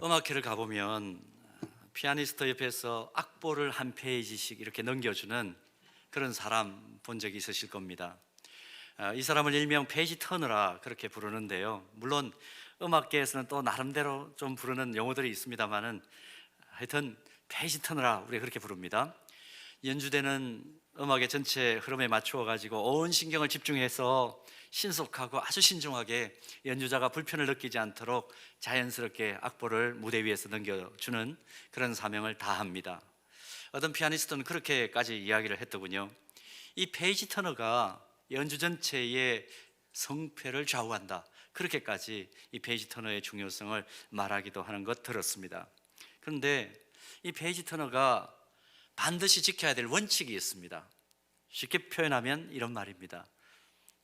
음악회를 가보면 피아니스트 옆에서 악보를 한 페이지씩 이렇게 넘겨주는 그런 사람 본 적이 있으실 겁니다. 이 사람을 일명 페이지 터너라 그렇게 부르는데요. 물론 음악계에서는 또 나름대로 좀 부르는 용어들이 있습니다만은 하여튼 페이지 터너라 우리가 그렇게 부릅니다. 연주되는 음악의 전체 흐름에 맞추어 가지고 온 신경을 집중해서 신속하고 아주 신중하게 연주자가 불편을 느끼지 않도록 자연스럽게 악보를 무대 위에서 넘겨주는 그런 사명을 다합니다. 어떤 피아니스트는 그렇게까지 이야기를 했더군요. 이 페이지 터너가 연주 전체의 성패를 좌우한다, 그렇게까지 이 페이지 터너의 중요성을 말하기도 하는 것 들었습니다. 그런데 이 페이지 터너가 반드시 지켜야 될 원칙이 있습니다. 쉽게 표현하면 이런 말입니다.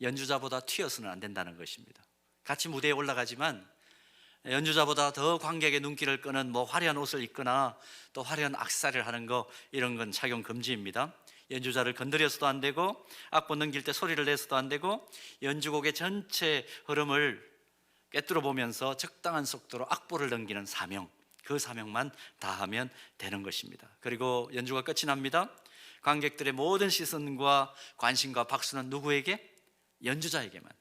연주자보다 튀어서는 안 된다는 것입니다. 같이 무대에 올라가지만 연주자보다 더 관객의 눈길을 끄는 화려한 옷을 입거나 또 화려한 액세서리를 하는 거, 이런 건 착용 금지입니다. 연주자를 건드려서도 안 되고 악보 넘길 때 소리를 내서도 안 되고 연주곡의 전체 흐름을 꿰뚫어 보면서 적당한 속도로 악보를 넘기는 사명, 그 사명만 다하면 되는 것입니다. 그리고 연주가 끝이 납니다. 관객들의 모든 시선과 관심과 박수는 누구에게? 연주자에게만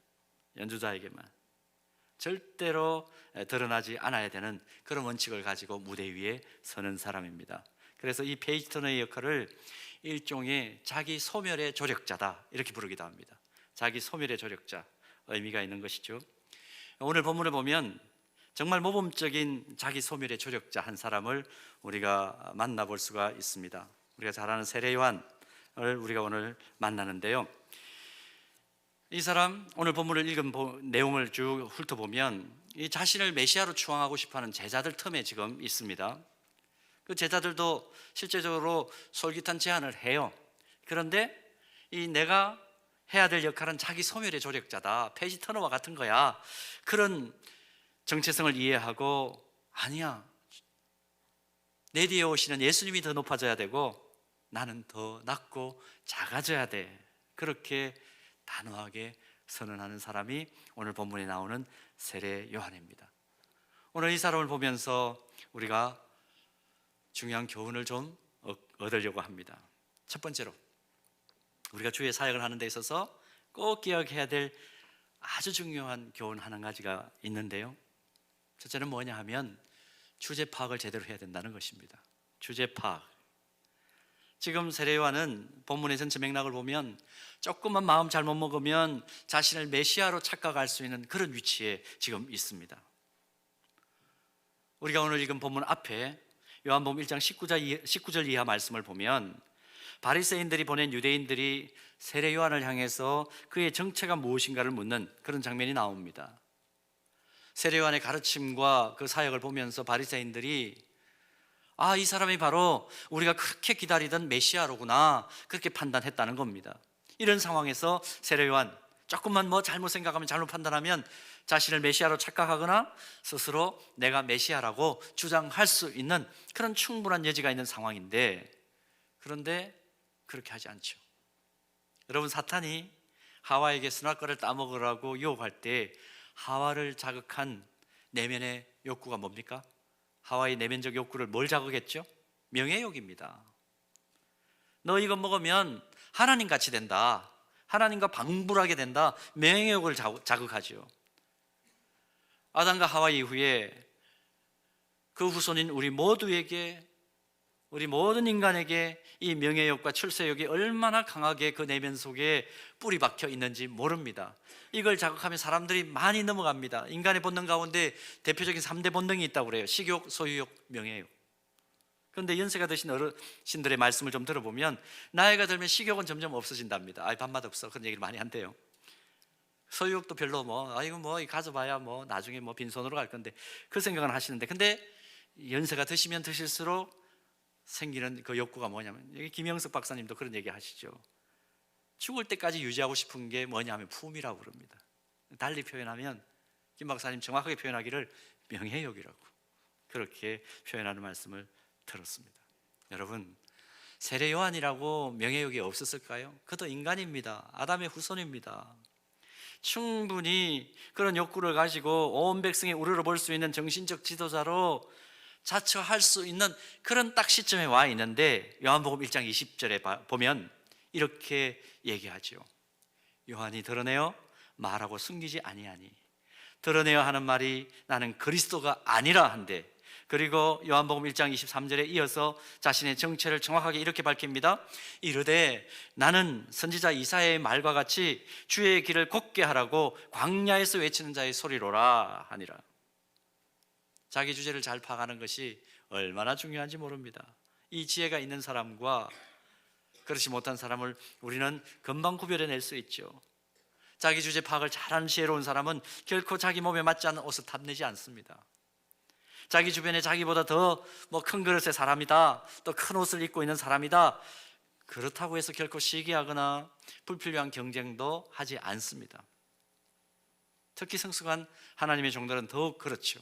절대로 드러나지 않아야 되는 그런 원칙을 가지고 무대 위에 서는 사람입니다. 그래서 이 페이지 터너의 역할을 일종의 자기 소멸의 조력자다, 이렇게 부르기도 합니다. 자기 소멸의 조력자, 의미가 있는 것이죠. 오늘 본문을 보면 정말 모범적인 자기 소멸의 조력자 한 사람을 우리가 만나볼 수가 있습니다. 우리가 잘 아는 세례 요한을 우리가 오늘 만나는데요. 이 사람, 오늘 본문을 읽은 내용을 쭉 훑어보면 이 자신을 메시아로 추앙하고 싶어하는 제자들 틈에 지금 있습니다. 그 제자들도 실제적으로 솔깃한 제안을 해요. 그런데 이 내가 해야 될 역할은 자기 소멸의 조력자다, 페이지 터너와 같은 거야, 그런 정체성을 이해하고, 아니야, 내 뒤에 오시는 예수님이 더 높아져야 되고 나는 더 낮고 작아져야 돼, 그렇게 단호하게 선언하는 사람이 오늘 본문에 나오는 세례 요한입니다. 오늘 이 사람을 보면서 우리가 중요한 교훈을 좀 얻으려고 합니다. 첫 번째로, 우리가 주의 사역을 하는 데 있어서 꼭 기억해야 될 아주 중요한 교훈 한 가지가 있는데요. 첫째는 뭐냐 하면 주제 파악을 제대로 해야 된다는 것입니다. 주제 파악. 지금 세례 요한은 본문의 전체 맥락을 보면 조금만 마음 잘못 먹으면 자신을 메시아로 착각할 수 있는 그런 위치에 지금 있습니다. 우리가 오늘 읽은 본문 앞에 요한복음 1장 19절 이하 말씀을 보면 바리새인들이 보낸 유대인들이 세례 요한을 향해서 그의 정체가 무엇인가를 묻는 그런 장면이 나옵니다. 세례 요한의 가르침과 그 사역을 보면서 바리새인들이 이 사람이 바로 우리가 그렇게 기다리던 메시아로구나, 그렇게 판단했다는 겁니다. 이런 상황에서 세례 요한, 조금만 잘못 생각하면, 잘못 판단하면 자신을 메시아로 착각하거나 스스로 내가 메시아라고 주장할 수 있는 그런 충분한 여지가 있는 상황인데, 그런데 그렇게 하지 않죠. 여러분, 사탄이 하와에게 선악과를 따먹으라고 유혹할 때 하와를 자극한 내면의 욕구가 뭡니까? 하와의 내면적 욕구를 뭘 자극했죠? 명예욕입니다. 너 이거 먹으면 하나님같이 된다, 하나님과 방불하게 된다, 명예욕을 자극하죠. 아담과 하와 이후에 그 후손인 우리 모두에게, 우리 모든 인간에게 이 명예욕과 출세욕이 얼마나 강하게 그 내면 속에 뿌리 박혀 있는지 모릅니다. 이걸 자극하면 사람들이 많이 넘어갑니다. 인간의 본능 가운데 대표적인 3대 본능이 있다고 그래요. 식욕, 소유욕, 명예욕. 그런데 연세가 드신 어르신들의 말씀을 좀 들어보면 나이가 들면 식욕은 점점 없어진답니다. 밥맛 없어, 그런 얘기를 많이 한대요. 소유욕도 별로 가져봐야 나중에 빈손으로 갈 건데, 그 생각은 하시는데, 근데 연세가 드시면 드실수록 생기는 그 욕구가 뭐냐면, 여기 김영석 박사님도 그런 얘기 하시죠. 죽을 때까지 유지하고 싶은 게 뭐냐면 품이라고 그럽니다. 달리 표현하면 김 박사님 정확하게 표현하기를 명예욕이라고 그렇게 표현하는 말씀을 들었습니다. 여러분, 세례 요한이라고 명예욕이 없었을까요? 그도 인간입니다. 아담의 후손입니다. 충분히 그런 욕구를 가지고 온 백성이 우러러볼 수 있는 정신적 지도자로 자처할 수 있는 그런 딱 시점에 와 있는데 요한복음 1장 20절에 보면 이렇게 얘기하죠. 요한이 드러내어 말하고 숨기지 아니하니, 드러내어 하는 말이 나는 그리스도가 아니라 한데, 그리고 요한복음 1장 23절에 이어서 자신의 정체를 정확하게 이렇게 밝힙니다. 이르되 나는 선지자 이사야의 말과 같이 주의 길을 곱게 하라고 광야에서 외치는 자의 소리로라 하니라. 자기 주제를 잘 파악하는 것이 얼마나 중요한지 모릅니다. 이 지혜가 있는 사람과 그렇지 못한 사람을 우리는 금방 구별해낼 수 있죠. 자기 주제 파악을 잘하는 지혜로운 사람은 결코 자기 몸에 맞지 않는 옷을 탐내지 않습니다. 자기 주변에 자기보다 더 큰 그릇의 사람이다, 또 큰 옷을 입고 있는 사람이다, 그렇다고 해서 결코 시기하거나 불필요한 경쟁도 하지 않습니다. 특히 성숙한 하나님의 종들은 더욱 그렇죠.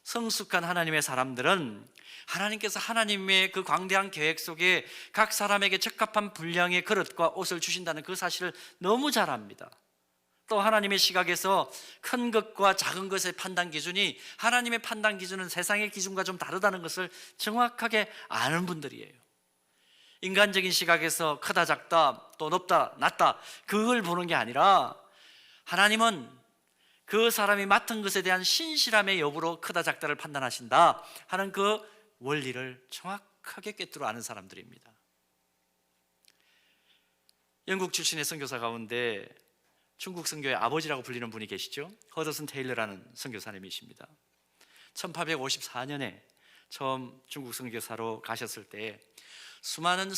성숙한 하나님의 사람들은 하나님께서 하나님의 그 광대한 계획 속에 각 사람에게 적합한 분량의 그릇과 옷을 주신다는 그 사실을 너무 잘 압니다. 또 하나님의 시각에서 큰 것과 작은 것의 판단 기준이 하나님의 판단 기준은 세상의 기준과 좀 다르다는 것을 정확하게 아는 분들이에요. 인간적인 시각에서 크다 작다 또 높다 낮다 그걸 보는 게 아니라 하나님은 그 사람이 맡은 것에 대한 신실함의 여부로 크다 작다를 판단하신다 하는 그 원리를 정확하게 꿰뚫어 아는 사람들입니다. 영국 출신의 선교사 가운데 중국 선교의 아버지라고 불리는 분이 계시죠. 허더슨 테일러라는 선교사님이십니다. 1854년에 처음 중국 선교사로 가셨을 때 수많은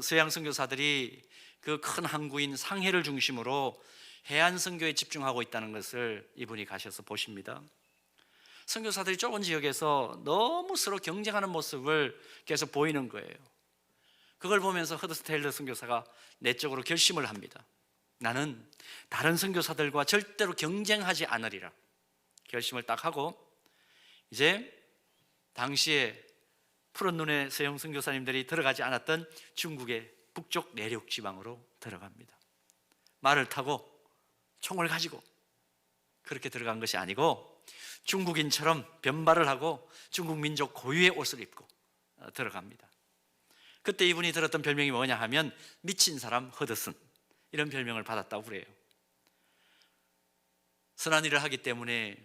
서양 선교사들이 그 큰 항구인 상해를 중심으로 해안 선교에 집중하고 있다는 것을 이분이 가셔서 보십니다. 선교사들이 좁은 지역에서 너무 서로 경쟁하는 모습을 계속 보이는 거예요. 그걸 보면서 허더슨 테일러 선교사가 내적으로 결심을 합니다. 나는 다른 선교사들과 절대로 경쟁하지 않으리라 결심을 딱 하고, 이제 당시에 푸른 눈의 서양 선교사님들이 들어가지 않았던 중국의 북쪽 내륙 지방으로 들어갑니다. 말을 타고 총을 가지고 그렇게 들어간 것이 아니고 중국인처럼 변발을 하고 중국 민족 고유의 옷을 입고 들어갑니다. 그때 이분이 들었던 별명이 뭐냐 하면 미친 사람 허드슨, 이런 별명을 받았다고 그래요. 선한 일을 하기 때문에,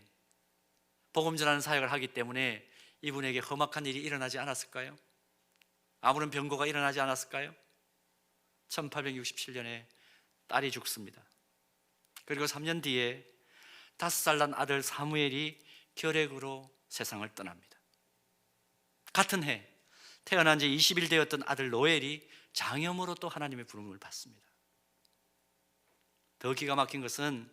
복음 전하는 사역을 하기 때문에 이분에게 험악한 일이 일어나지 않았을까요? 아무런 병고가 일어나지 않았을까요? 1867년에 딸이 죽습니다. 그리고 3년 뒤에 5살 난 아들 사무엘이 결핵으로 세상을 떠납니다. 같은 해 태어난 지 20일 되었던 아들 노엘이 장염으로 또 하나님의 부름을 받습니다. 더 기가 막힌 것은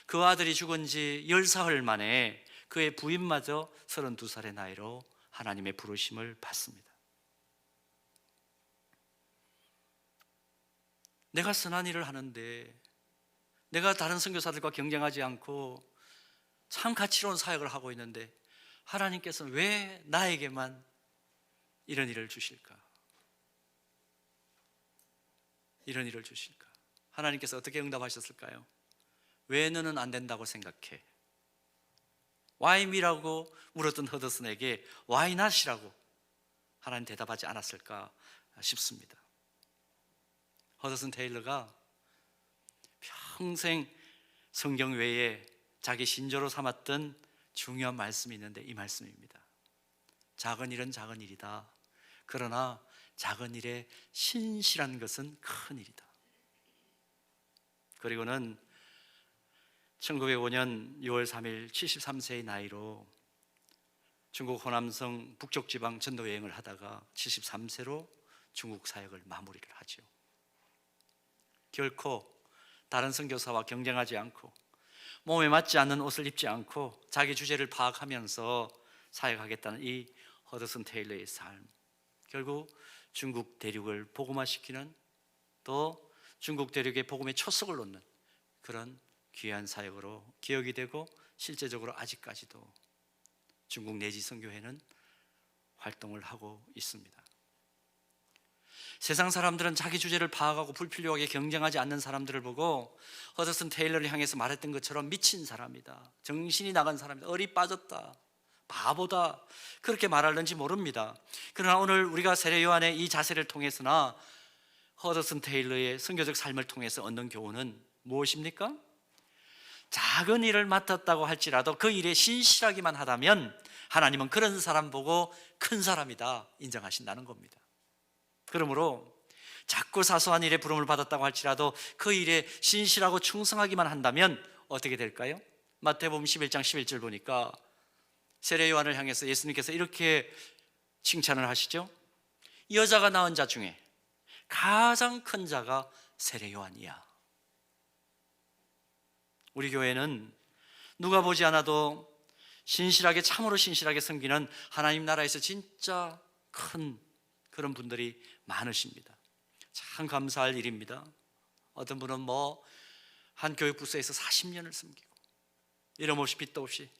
그 아들이 죽은 지 10사흘 만에 그의 부인마저 32살의 나이로 하나님의 부르심을 받습니다. 내가 선한 일을 하는데, 내가 다른 선교사들과 경쟁하지 않고 참 가치로운 사역을 하고 있는데 하나님께서는 왜 나에게만 이런 일을 주실까? 이런 일을 주실까? 하나님께서 어떻게 응답하셨을까요? 왜 너는 안 된다고 생각해? Why me라고 물었던 허드슨에게 Why not이라고 하나님 대답하지 않았을까 싶습니다. 허드슨 테일러가 평생 성경 외에 자기 신조로 삼았던 중요한 말씀이 있는데 이 말씀입니다. 작은 일은 작은 일이다. 그러나 작은 일에 신실한 것은 큰 일이다. 그리고는 1905년 6월 3일 73세의 나이로 중국 호남성 북쪽 지방 전도 여행을 하다가 73세로 중국 사역을 마무리를 하죠. 결코 다른 선교사와 경쟁하지 않고 몸에 맞지 않는 옷을 입지 않고 자기 주제를 파악하면서 사역하겠다는 이 허드슨 테일러의 삶, 결국 중국 대륙을 복음화시키는, 또 중국 대륙의 복음의 초석을 놓는 그런 귀한 사역으로 기억이 되고, 실제적으로 아직까지도 중국 내지 선교회는 활동을 하고 있습니다. 세상 사람들은 자기 주제를 파악하고 불필요하게 경쟁하지 않는 사람들을 보고 허드슨 테일러를 향해서 말했던 것처럼 미친 사람이다, 정신이 나간 사람이다, 얼이 빠졌다, 바보다 그렇게 말하는지 모릅니다. 그러나 오늘 우리가 세례 요한의 이 자세를 통해서나 허더슨 테일러의 선교적 삶을 통해서 얻는 교훈은 무엇입니까? 작은 일을 맡았다고 할지라도 그 일에 신실하기만 하다면 하나님은 그런 사람 보고 큰 사람이다 인정하신다는 겁니다. 그러므로 작고 사소한 일에 부름을 받았다고 할지라도 그 일에 신실하고 충성하기만 한다면 어떻게 될까요? 마태복음 11장 11절 보니까 세례 요한을 향해서 예수님께서 이렇게 칭찬을 하시죠. 여자가 낳은 자 중에 가장 큰 자가 세례 요한이야. 우리 교회는 누가 보지 않아도 신실하게, 참으로 신실하게 섬기는 하나님 나라에서 진짜 큰 그런 분들이 많으십니다. 참 감사할 일입니다. 어떤 분은 한 교육부서에서 40년을 섬기고 이름 없이 빚도 없이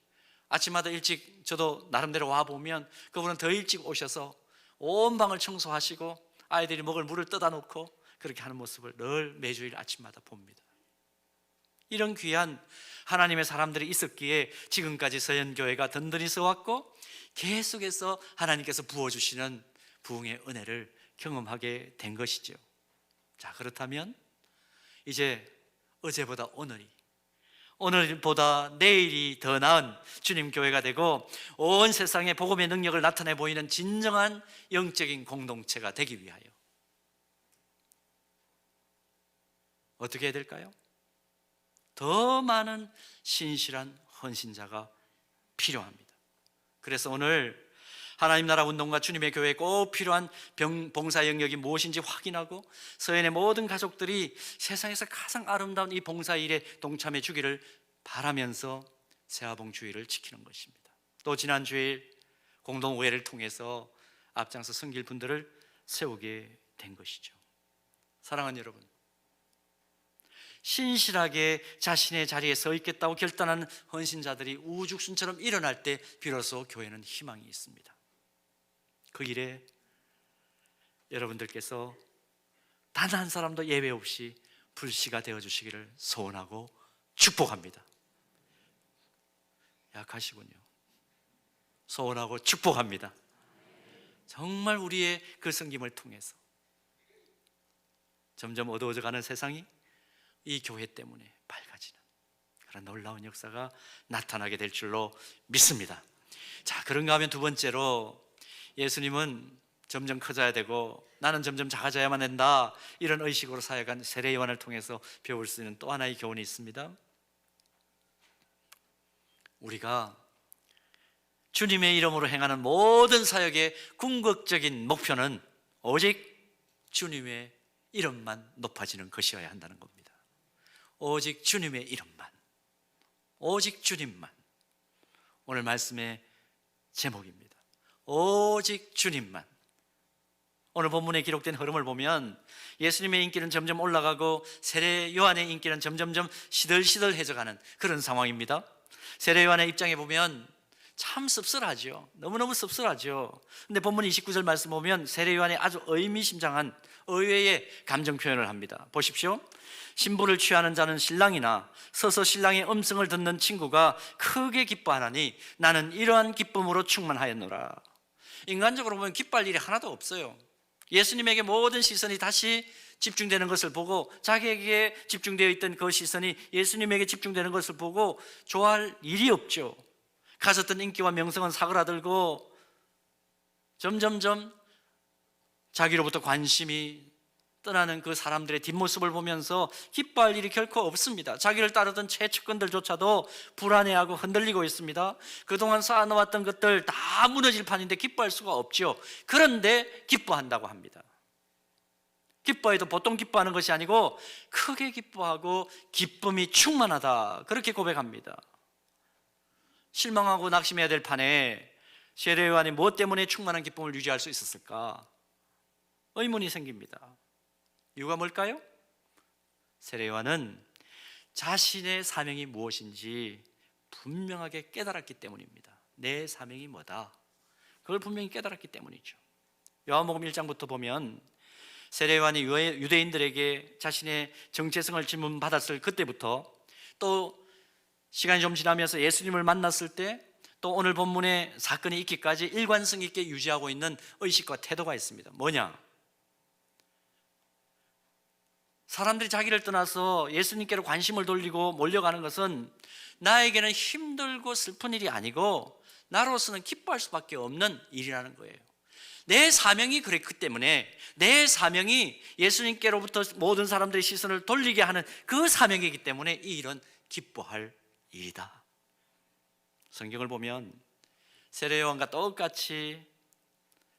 아침마다 일찍 저도 나름대로 와보면 그분은 더 일찍 오셔서 온 방을 청소하시고 아이들이 먹을 물을 떠다 놓고 그렇게 하는 모습을 늘 매주일 아침마다 봅니다. 이런 귀한 하나님의 사람들이 있었기에 지금까지 서현교회가 든든히 서왔고 계속해서 하나님께서 부어주시는 부흥의 은혜를 경험하게 된 것이죠. 자, 그렇다면 이제 어제보다 오늘보다 내일이 더 나은 주님 교회가 되고 온 세상에 복음의 능력을 나타내 보이는 진정한 영적인 공동체가 되기 위하여 어떻게 해야 될까요? 더 많은 신실한 헌신자가 필요합니다. 그래서 오늘 하나님 나라 운동과 주님의 교회에 꼭 필요한 봉사 영역이 무엇인지 확인하고 서연의 모든 가족들이 세상에서 가장 아름다운 이 봉사 일에 동참해 주기를 바라면서 새하봉 주일을 지키는 것입니다. 또 지난 주일 공동오회를 통해서 앞장서 섬길 분들을 세우게 된 것이죠. 사랑하는 여러분, 신실하게 자신의 자리에 서 있겠다고 결단하는 헌신자들이 우죽순처럼 일어날 때 비로소 교회는 희망이 있습니다. 그 일에 여러분들께서 단 한 사람도 예외 없이 불씨가 되어주시기를 소원하고 축복합니다. 약하시군요. 소원하고 축복합니다. 정말 우리의 그 섬김을 통해서 점점 어두워져가는 세상이 이 교회 때문에 밝아지는 그런 놀라운 역사가 나타나게 될 줄로 믿습니다. 자, 그런가 하면 두 번째로 예수님은 점점 커져야 되고 나는 점점 작아져야만 된다, 이런 의식으로 사역한 세례 요한을 통해서 배울 수 있는 또 하나의 교훈이 있습니다. 우리가 주님의 이름으로 행하는 모든 사역의 궁극적인 목표는 오직 주님의 이름만 높아지는 것이어야 한다는 겁니다. 오직 주님의 이름만, 오직 주님만. 오늘 말씀의 제목입니다. 오직 주님만. 오늘 본문에 기록된 흐름을 보면 예수님의 인기는 점점 올라가고 세례 요한의 인기는 점점점 시들시들해져가는 그런 상황입니다. 세례 요한의 입장에 보면 참 씁쓸하죠. 너무너무 씁쓸하죠. 근데 본문 29절 말씀 보면 세례 요한이 아주 의미심장한 의외의 감정 표현을 합니다. 보십시오. 신부를 취하는 자는 신랑이나 서서 신랑의 음성을 듣는 친구가 크게 기뻐하나니 나는 이러한 기쁨으로 충만하였노라. 인간적으로 보면 기뻐할 일이 하나도 없어요. 예수님에게 모든 시선이 다시 집중되는 것을 보고 자기에게 집중되어 있던 그 시선이 예수님에게 집중되는 것을 보고 좋아할 일이 없죠. 가졌던 인기와 명성은 사그라들고 점점점 자기로부터 관심이 떠나는 그 사람들의 뒷모습을 보면서 기뻐할 일이 결코 없습니다. 자기를 따르던 최측근들조차도 불안해하고 흔들리고 있습니다. 그동안 쌓아놓았던 것들 다 무너질 판인데 기뻐할 수가 없죠. 그런데 기뻐한다고 합니다. 기뻐해도 보통 기뻐하는 것이 아니고 크게 기뻐하고 기쁨이 충만하다, 그렇게 고백합니다. 실망하고 낙심해야 될 판에 세례 요한이 무엇 때문에 충만한 기쁨을 유지할 수 있었을까? 의문이 생깁니다. 이유가 뭘까요? 세례 요한은 자신의 사명이 무엇인지 분명하게 깨달았기 때문입니다. 내 사명이 뭐다, 그걸 분명히 깨달았기 때문이죠. 요한복음 1장부터 보면 세례 요한이 유대인들에게 자신의 정체성을 질문받았을 그때부터 또 시간이 좀 지나면서 예수님을 만났을 때 또 오늘 본문에 사건이 있기까지 일관성 있게 유지하고 있는 의식과 태도가 있습니다. 뭐냐? 사람들이 자기를 떠나서 예수님께로 관심을 돌리고 몰려가는 것은 나에게는 힘들고 슬픈 일이 아니고 나로서는 기뻐할 수밖에 없는 일이라는 거예요. 내 사명이 그랬기 때문에, 내 사명이 예수님께로부터 모든 사람들의 시선을 돌리게 하는 그 사명이기 때문에 이 일은 기뻐할 일이다. 성경을 보면 세례요한과 똑같이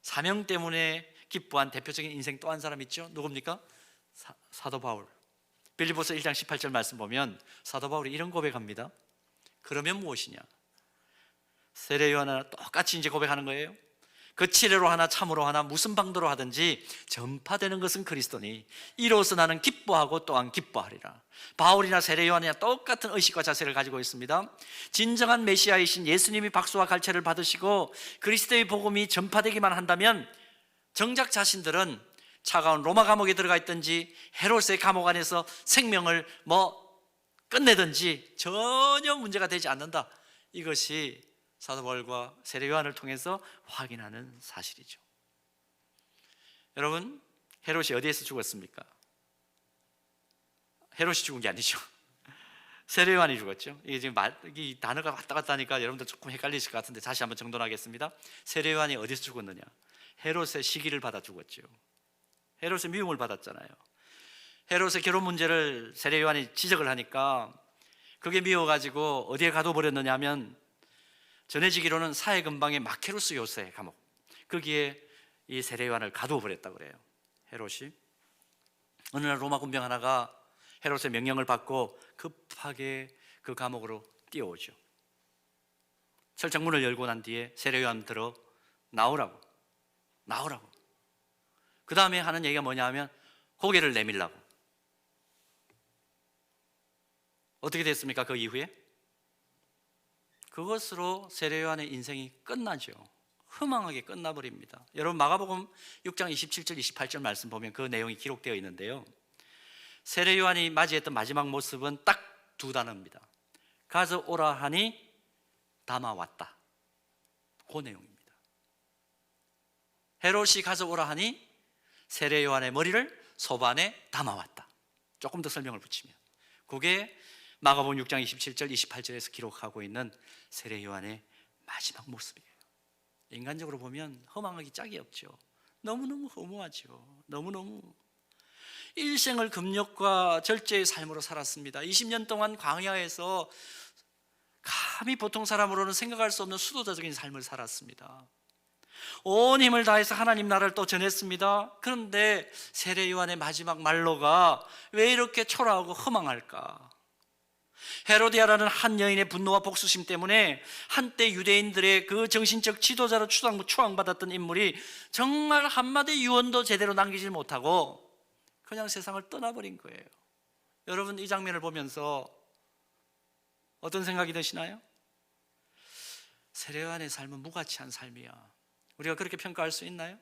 사명 때문에 기뻐한 대표적인 인생 또 한 사람 있죠. 누굽니까? 사도 바울. 빌립보서 1장 18절 말씀 보면 사도 바울이 이런 고백합니다. 그러면 무엇이냐? 세례요한은 똑같이 이제 고백하는 거예요. 그 치례로 하나 참으로 하나 무슨 방도로 하든지 전파되는 것은 그리스도니 이로써 나는 기뻐하고 또한 기뻐하리라. 바울이나 세례요한이나 똑같은 의식과 자세를 가지고 있습니다. 진정한 메시아이신 예수님이 박수와 갈채를 받으시고 그리스도의 복음이 전파되기만 한다면 정작 자신들은 차가운 로마 감옥에 들어가 있든지 헤롯의 감옥 안에서 생명을 끝내든지 전혀 문제가 되지 않는다. 이것이 사도 바울과 세례 요한을 통해서 확인하는 사실이죠. 여러분, 헤롯이 어디에서 죽었습니까? 헤롯이 죽은 게 아니죠. 세례 요한이 죽었죠. 이게 지금 이 단어가 왔다 갔다 하니까 여러분들 조금 헷갈리실 것 같은데 다시 한번 정돈하겠습니다. 세례 요한이 어디서 죽었느냐? 헤롯의 시기를 받아 죽었죠. 헤롯의 미움을 받았잖아요. 헤롯의 결혼 문제를 세례 요한이 지적을 하니까 그게 미워가지고 어디에 가둬버렸느냐 하면 전해지기로는 사해 근방의 마케루스 요새 감옥, 거기에 이 세례 요한을 가두어버렸다고 그래요. 헤롯이 어느 날 로마 군병 하나가 헤롯의 명령을 받고 급하게 그 감옥으로 뛰어오죠. 철창문을 열고 난 뒤에 세례 요한 들어 나오라고. 그 다음에 하는 얘기가 뭐냐 하면 고개를 내밀라고. 어떻게 됐습니까? 그 이후에 그것으로 세례 요한의 인생이 끝나죠. 허망하게 끝나버립니다. 여러분 마가복음 6장 27절 28절 말씀 보면 그 내용이 기록되어 있는데요, 세례 요한이 맞이했던 마지막 모습은 딱 두 단어입니다. 가져오라 하니 담아왔다. 그 내용입니다. 헤롯이 가져오라 하니 세례 요한의 머리를 소반에 담아왔다. 조금 더 설명을 붙이면 그게 마가복음 6장 27절 28절에서 기록하고 있는 세례 요한의 마지막 모습이에요. 인간적으로 보면 허망하기 짝이 없죠. 너무너무 허무하죠. 너무너무 일생을 금욕과 절제의 삶으로 살았습니다. 20년 동안 광야에서 감히 보통 사람으로는 생각할 수 없는 수도자적인 삶을 살았습니다. 온 힘을 다해서 하나님 나라를 또 전했습니다. 그런데 세례 요한의 마지막 말로가 왜 이렇게 초라하고 허망할까? 헤로디아라는 한 여인의 분노와 복수심 때문에 한때 유대인들의 그 정신적 지도자로 추앙받았던 인물이 정말 한마디 유언도 제대로 남기지 못하고 그냥 세상을 떠나버린 거예요. 여러분 이 장면을 보면서 어떤 생각이 드시나요? 세례 요한의 삶은 무가치한 삶이야. 우리가 그렇게 평가할 수 있나요?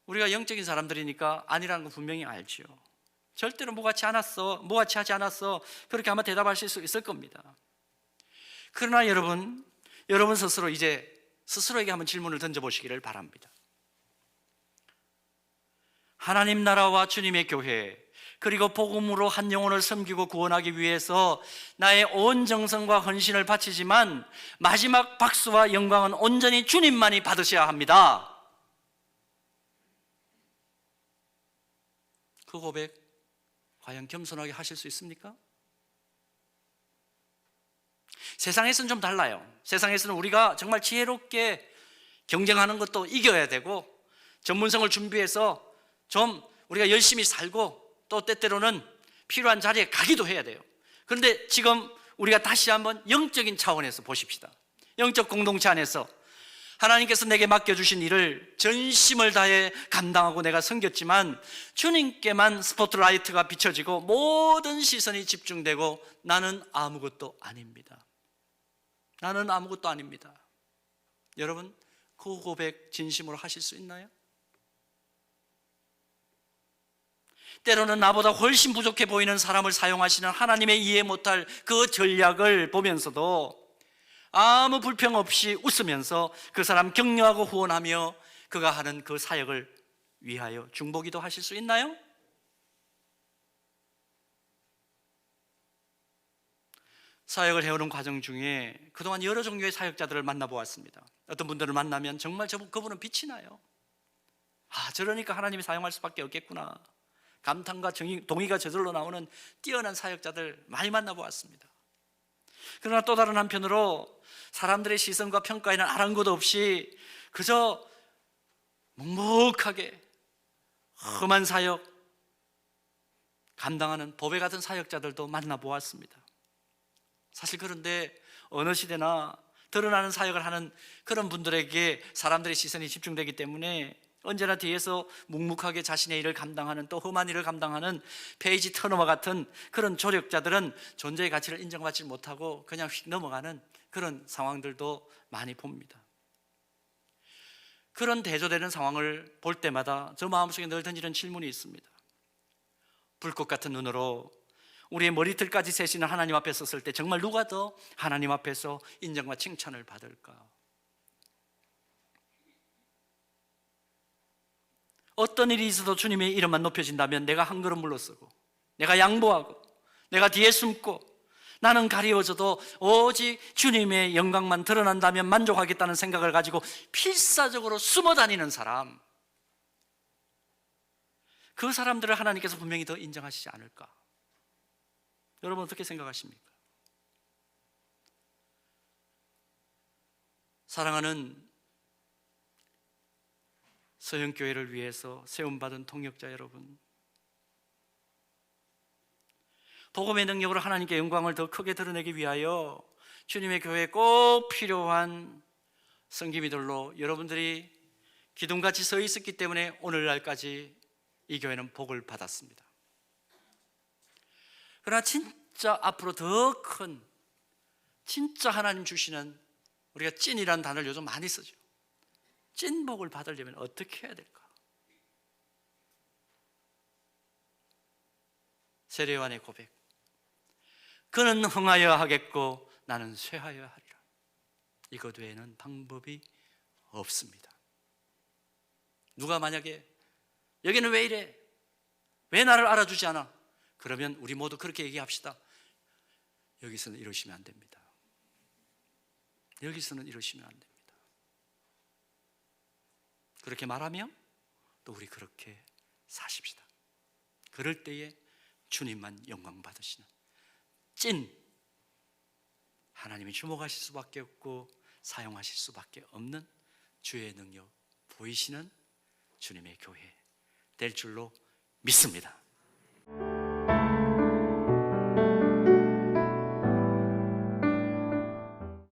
우리가 영적인 사람들이니까 아니라는 거 분명히 알죠. 절대로 무가치하지 않았어. 그렇게 아마 대답하실 수 있을 겁니다. 그러나 여러분 스스로 이제 스스로에게 한번 질문을 던져보시기를 바랍니다. 하나님 나라와 주님의 교회, 그리고 복음으로 한 영혼을 섬기고 구원하기 위해서 나의 온 정성과 헌신을 바치지만 마지막 박수와 영광은 온전히 주님만이 받으셔야 합니다. 그 고백 과연 겸손하게 하실 수 있습니까? 세상에서는 좀 달라요. 세상에서는 우리가 정말 지혜롭게 경쟁하는 것도 이겨야 되고 전문성을 준비해서 좀 우리가 열심히 살고 또 때때로는 필요한 자리에 가기도 해야 돼요. 그런데 지금 우리가 다시 한번 영적인 차원에서 보십시다. 영적 공동체 안에서 하나님께서 내게 맡겨주신 일을 전심을 다해 감당하고 내가 섬겼지만 주님께만 스포트라이트가 비춰지고 모든 시선이 집중되고 나는 아무것도 아닙니다. 나는 아무것도 아닙니다. 여러분 그 고백 진심으로 하실 수 있나요? 때로는 나보다 훨씬 부족해 보이는 사람을 사용하시는 하나님의 이해 못할 그 전략을 보면서도 아무 불평 없이 웃으면서 그 사람 격려하고 후원하며 그가 하는 그 사역을 위하여 중보기도 하실 수 있나요? 사역을 해오는 과정 중에 그동안 여러 종류의 사역자들을 만나보았습니다. 어떤 분들을 만나면 정말 그분은 빛이 나요. 저러니까 하나님이 사용할 수밖에 없겠구나. 감탄과 동의가 저절로 나오는 뛰어난 사역자들 많이 만나보았습니다. 그러나 또 다른 한편으로 사람들의 시선과 평가에는 아랑곳 없이 그저 묵묵하게 험한 사역 감당하는 보배 같은 사역자들도 만나보았습니다. 사실 그런데 어느 시대나 드러나는 사역을 하는 그런 분들에게 사람들의 시선이 집중되기 때문에 언제나 뒤에서 묵묵하게 자신의 일을 감당하는, 또 험한 일을 감당하는 페이지 터너와 같은 그런 조력자들은 존재의 가치를 인정받지 못하고 그냥 휙 넘어가는 그런 상황들도 많이 봅니다. 그런 대조되는 상황을 볼 때마다 저 마음속에 늘 던지는 질문이 있습니다. 불꽃 같은 눈으로 우리의 머리털까지 세시는 하나님 앞에 섰을 때 정말 누가 더 하나님 앞에서 인정과 칭찬을 받을까? 어떤 일이 있어도 주님의 이름만 높여진다면 내가 한 걸음 물러서고, 내가 양보하고, 내가 뒤에 숨고, 나는 가리워져도 오직 주님의 영광만 드러난다면 만족하겠다는 생각을 가지고 필사적으로 숨어 다니는 사람, 그 사람들을 하나님께서 분명히 더 인정하시지 않을까? 여러분 어떻게 생각하십니까? 사랑하는 서영교회를 위해서 세움받은 통역자 여러분, 복음의 능력으로 하나님께 영광을 더 크게 드러내기 위하여 주님의 교회에 꼭 필요한 성기미들로 여러분들이 기둥같이 서 있었기 때문에 오늘날까지 이 교회는 복을 받았습니다. 그러나 진짜 앞으로 더 큰, 진짜 하나님 주시는, 우리가 찐이라는 단어를 요즘 많이 쓰죠. 찐 복을 받으려면 어떻게 해야 될까? 세례요한의 고백, 그는 흥하여 하겠고 나는 쇠하여 하리라. 이것 외에는 방법이 없습니다. 누가 만약에 여기는 왜 이래? 왜 나를 알아주지 않아? 그러면 우리 모두 그렇게 얘기합시다. 여기서는 이러시면 안 됩니다. 여기서는 이러시면 안 됩니다. 그렇게 말하며 또 우리 그렇게 사십시다. 그럴 때에 주님만 영광 받으시는 찐 하나님이 주목하실 수밖에 없고 사용하실 수밖에 없는 주의 능력 보이시는 주님의 교회 될 줄로 믿습니다.